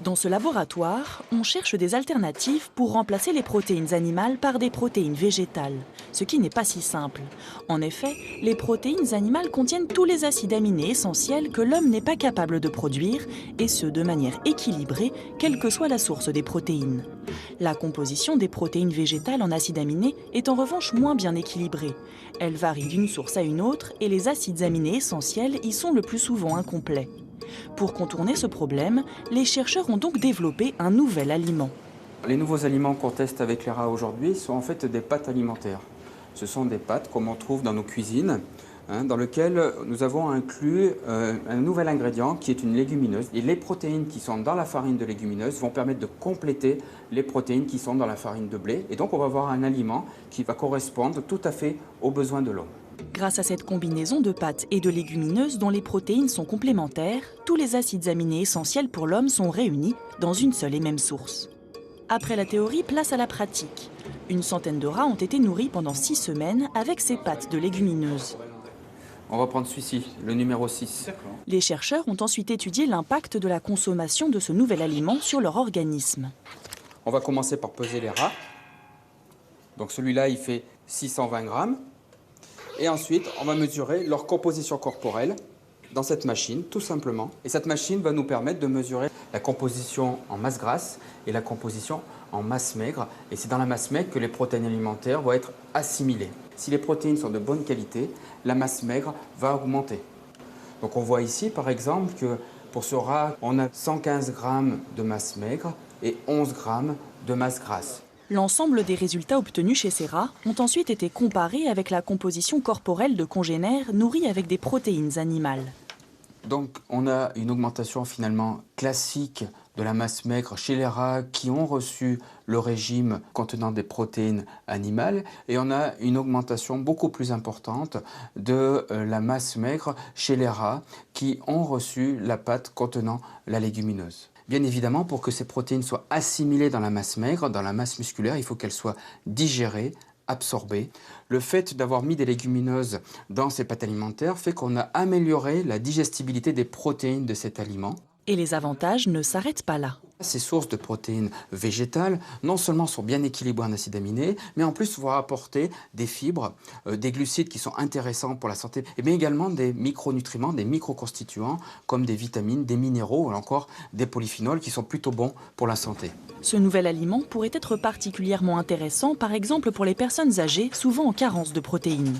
Dans ce laboratoire, on cherche des alternatives pour remplacer les protéines animales par des protéines végétales, ce qui n'est pas si simple. En effet, les protéines animales contiennent tous les acides aminés essentiels que l'homme n'est pas capable de produire, et ce de manière équilibrée, quelle que soit la source des protéines. La composition des protéines végétales en acides aminés est en revanche moins bien équilibrée. Elle varie d'une source à une autre et les acides aminés essentiels y sont le plus souvent incomplets. Pour contourner ce problème, les chercheurs ont donc développé un nouvel aliment. Les nouveaux aliments qu'on teste avec les rats aujourd'hui sont en fait des pâtes alimentaires. Ce sont des pâtes comme on trouve dans nos cuisines, dans lesquelles nous avons inclus un nouvel ingrédient qui est une légumineuse. Et les protéines qui sont dans la farine de légumineuse vont permettre de compléter les protéines qui sont dans la farine de blé. Et donc on va avoir un aliment qui va correspondre tout à fait aux besoins de l'homme. Grâce à cette combinaison de pâtes et de légumineuses dont les protéines sont complémentaires, tous les acides aminés essentiels pour l'homme sont réunis dans une seule et même source. Après la théorie, place à la pratique. Une centaine de rats ont été nourris pendant 6 semaines avec ces pâtes de légumineuses. On va prendre celui-ci, le numéro 6. Les chercheurs ont ensuite étudié l'impact de la consommation de ce nouvel aliment sur leur organisme. On va commencer par peser les rats. Donc celui-là, il fait 620 grammes. Et ensuite, on va mesurer leur composition corporelle dans cette machine, tout simplement. Et cette machine va nous permettre de mesurer la composition en masse grasse et la composition en masse maigre. Et c'est dans la masse maigre que les protéines alimentaires vont être assimilées. Si les protéines sont de bonne qualité, la masse maigre va augmenter. Donc on voit ici, par exemple, que pour ce rat, on a 115 grammes de masse maigre et 11 grammes de masse grasse. L'ensemble des résultats obtenus chez ces rats ont ensuite été comparés avec la composition corporelle de congénères nourris avec des protéines animales. Donc on a une augmentation finalement classique de la masse maigre chez les rats qui ont reçu le régime contenant des protéines animales et on a une augmentation beaucoup plus importante de la masse maigre chez les rats qui ont reçu la pâte contenant la légumineuse. Bien évidemment, pour que ces protéines soient assimilées dans la masse maigre, dans la masse musculaire, il faut qu'elles soient digérées, absorbées. Le fait d'avoir mis des légumineuses dans ces pâtes alimentaires fait qu'on a amélioré la digestibilité des protéines de cet aliment. Et les avantages ne s'arrêtent pas là. Ces sources de protéines végétales, non seulement sont bien équilibrées en acides aminés, mais en plus vont apporter des fibres, des glucides qui sont intéressants pour la santé, et bien également des micronutriments, des microconstituants, comme des vitamines, des minéraux ou encore des polyphénols qui sont plutôt bons pour la santé. Ce nouvel aliment pourrait être particulièrement intéressant, par exemple pour les personnes âgées, souvent en carence de protéines.